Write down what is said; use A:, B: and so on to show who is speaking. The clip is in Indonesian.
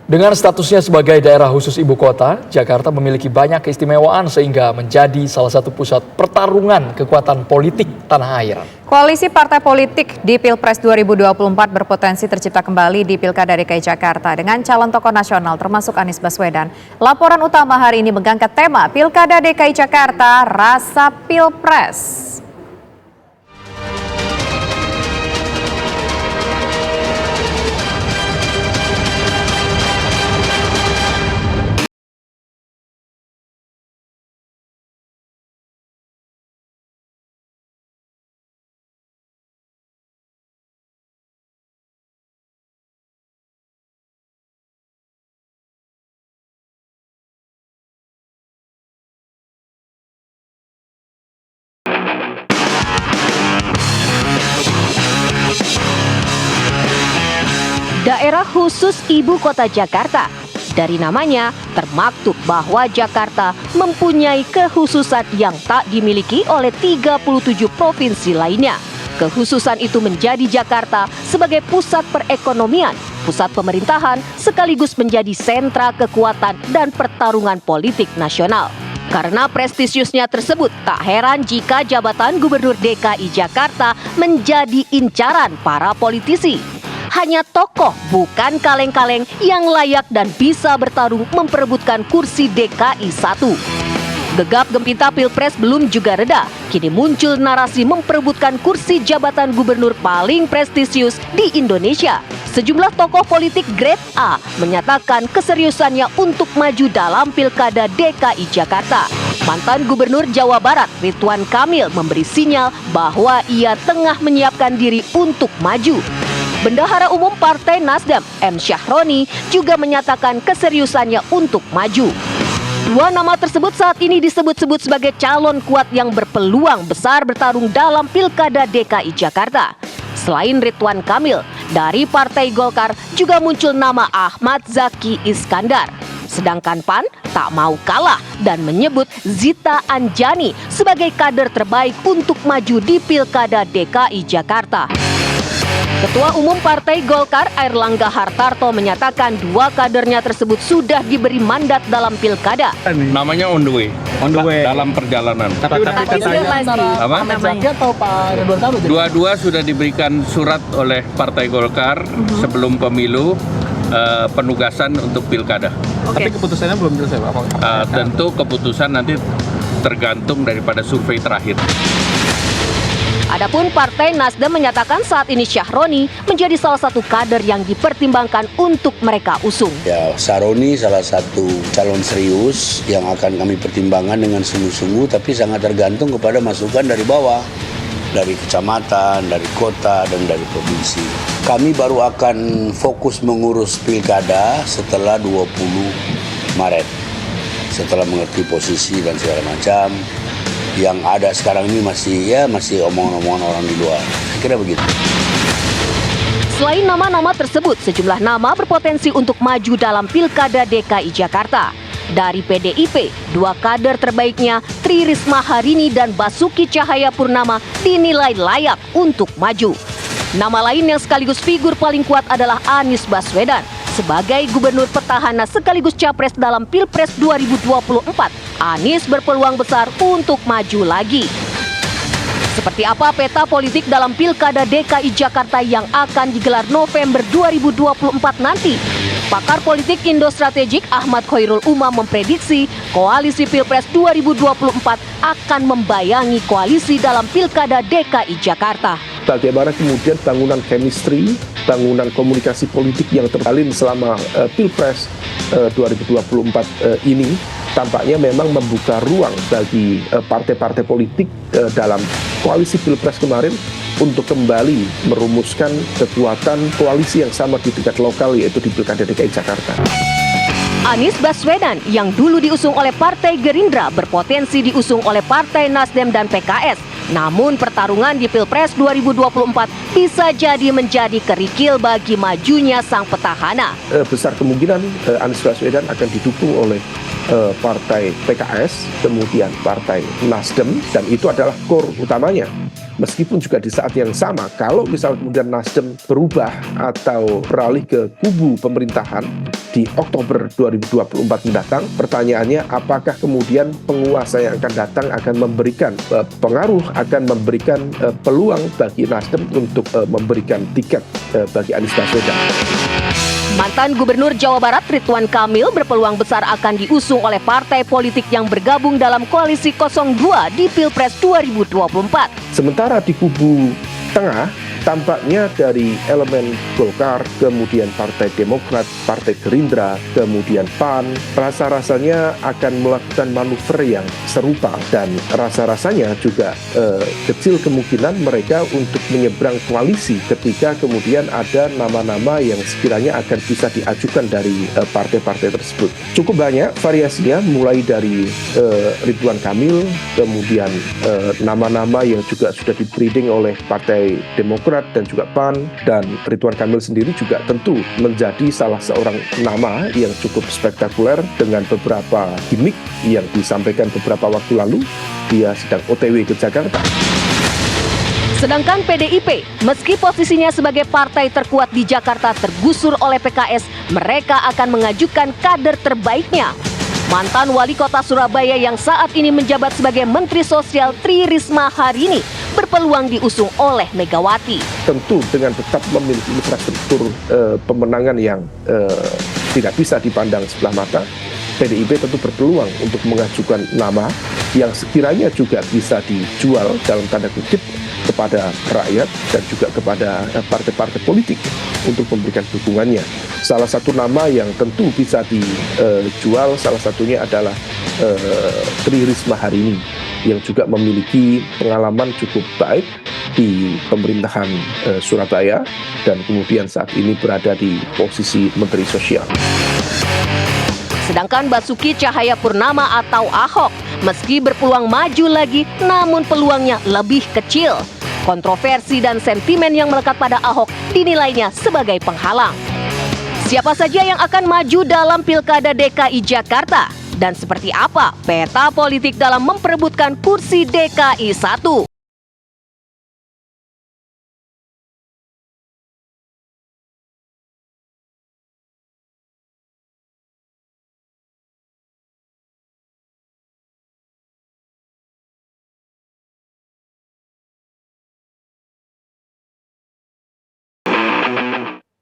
A: Dengan statusnya sebagai daerah khusus ibu kota, Jakarta memiliki banyak keistimewaan sehingga menjadi salah satu pusat pertarungan kekuatan politik tanah air.
B: Koalisi partai politik di Pilpres 2024 berpotensi tercipta kembali di Pilkada DKI Jakarta dengan calon tokoh nasional termasuk Anies Baswedan. Laporan utama hari ini mengangkat tema Pilkada DKI Jakarta Rasa Pilpres.
C: Daerah khusus ibu kota Jakarta. Dari namanya, termaktub bahwa Jakarta mempunyai kekhususan yang tak dimiliki oleh 37 provinsi lainnya. Kekhususan itu menjadi Jakarta sebagai pusat perekonomian, pusat pemerintahan, sekaligus menjadi sentra kekuatan dan pertarungan politik nasional. Karena prestisiusnya tersebut, tak heran jika jabatan Gubernur DKI Jakarta menjadi incaran para politisi. Hanya tokoh, bukan kaleng-kaleng yang layak dan bisa bertarung memperebutkan kursi DKI 1. Gegap gempita Pilpres belum juga reda. Kini muncul narasi memperebutkan kursi jabatan gubernur paling prestisius di Indonesia. Sejumlah tokoh politik grade A menyatakan keseriusannya untuk maju dalam Pilkada DKI Jakarta. Mantan Gubernur Jawa Barat Ridwan Kamil memberi sinyal bahwa ia tengah menyiapkan diri untuk maju. Bendahara Umum Partai Nasdem, M. Syahroni, juga menyatakan keseriusannya untuk maju. Dua nama tersebut saat ini disebut-sebut sebagai calon kuat yang berpeluang besar bertarung dalam Pilkada DKI Jakarta. Selain Ridwan Kamil, dari Partai Golkar juga muncul nama Ahmad Zaki Iskandar. Sedangkan PAN tak mau kalah dan menyebut Zita Anjani sebagai kader terbaik untuk maju di Pilkada DKI Jakarta. Ketua Umum Partai Golkar Airlangga Hartarto menyatakan dua kadernya tersebut sudah diberi mandat dalam pilkada.
D: Namanya on the way. Dalam perjalanan.
C: Tapi
D: Apa? Dua-dua sudah diberikan surat oleh Partai Golkar sebelum pemilu penugasan untuk pilkada.
E: Tapi keputusannya belum jelas ya Pak?
D: Tentu keputusan nanti tergantung daripada survei terakhir.
C: Adapun Partai Nasdem menyatakan saat ini Syahroni menjadi salah satu kader yang dipertimbangkan untuk mereka usung.
F: Ya, Syahroni salah satu calon serius yang akan kami pertimbangkan dengan sungguh-sungguh, tapi sangat tergantung kepada masukan dari bawah, dari kecamatan, dari kota, dan dari provinsi. Kami baru akan fokus mengurus pilkada setelah 20 Maret, setelah mengerti posisi dan segala macam. Yang ada sekarang ini masih omongan-omongan orang di luar. Saya kira begitu.
C: Selain nama-nama tersebut, sejumlah nama berpotensi untuk maju dalam Pilkada DKI Jakarta. Dari PDIP, dua kader terbaiknya Tri Risma Harini dan Basuki Cahayapurnama dinilai layak untuk maju. Nama lain yang sekaligus figur paling kuat adalah Anies Baswedan. Sebagai gubernur petahana sekaligus capres dalam Pilpres 2024, Anies berpeluang besar untuk maju lagi. Seperti apa peta politik dalam Pilkada DKI Jakarta yang akan digelar November 2024 nanti? Pakar politik Indo Strategik Ahmad Khairul Umam memprediksi koalisi Pilpres 2024 akan membayangi koalisi dalam Pilkada DKI Jakarta.
G: Bagaimana kemudian bangunan chemistry, bangunan komunikasi politik yang terjalin selama Pilpres 2024 ini tampaknya memang membuka ruang bagi partai-partai politik dalam koalisi Pilpres kemarin untuk kembali merumuskan kekuatan koalisi yang sama di tingkat lokal, yaitu di Pilkada DKI Jakarta.
C: Anies Baswedan yang dulu diusung oleh Partai Gerindra berpotensi diusung oleh Partai Nasdem dan PKS. Namun pertarungan di Pilpres 2024 bisa jadi menjadi kerikil bagi majunya sang petahana.
G: Besar kemungkinan Anies Baswedan akan didukung oleh Partai PKS, kemudian Partai Nasdem, dan itu adalah core utamanya. Meskipun juga di saat yang sama, kalau misal kemudian Nasdem berubah atau beralih ke kubu pemerintahan, di Oktober 2024 mendatang. Pertanyaannya, apakah kemudian penguasa yang akan datang akan memberikan pengaruh, akan memberikan peluang bagi Nasdem untuk memberikan tiket bagi Anies Baswedan.
C: Mantan Gubernur Jawa Barat Ridwan Kamil berpeluang besar akan diusung oleh partai politik yang bergabung dalam koalisi 02 di Pilpres 2024.
G: Sementara di kubu tengah, tampaknya dari elemen Golkar, kemudian Partai Demokrat, Partai Gerindra, kemudian PAN, rasa-rasanya akan melakukan manuver yang serupa dan rasa-rasanya juga kecil kemungkinan mereka untuk menyeberang koalisi ketika kemudian ada nama-nama yang sekiranya akan bisa diajukan dari partai-partai tersebut. Cukup banyak variasinya, mulai dari Ridwan Kamil, kemudian nama-nama yang juga sudah di-breeding oleh Partai Demokrat dan juga PAN, dan Ridwan Kamil sendiri juga tentu menjadi salah seorang nama yang cukup spektakuler dengan beberapa gimmick yang disampaikan beberapa waktu lalu. Dia sedang OTW ke Jakarta.
C: Sedangkan PDIP, meski posisinya sebagai partai terkuat di Jakarta tergusur oleh PKS, mereka akan mengajukan kader terbaiknya. Mantan wali kota Surabaya yang saat ini menjabat sebagai Menteri Sosial Tri Risma hari ini berpeluang diusung oleh Megawati.
G: Tentu dengan tetap memiliki infrastruktur pemenangan yang tidak bisa dipandang sebelah mata, PDIP tentu berpeluang untuk mengajukan nama yang sekiranya juga bisa dijual dalam tanda kutip kepada rakyat dan juga kepada partai-partai politik untuk memberikan dukungannya. Salah satu nama yang tentu bisa dijual salah satunya adalah Tri Risma hari ini, yang juga memiliki pengalaman cukup baik di pemerintahan Surabaya dan kemudian saat ini berada di posisi Menteri Sosial.
C: Sedangkan Basuki Cahayapurnama atau Ahok, meski berpeluang maju lagi, namun peluangnya lebih kecil. Kontroversi dan sentimen yang melekat pada Ahok dinilainya sebagai penghalang. Siapa saja yang akan maju dalam Pilkada DKI Jakarta? Dan seperti apa peta politik dalam memperebutkan kursi DKI 1?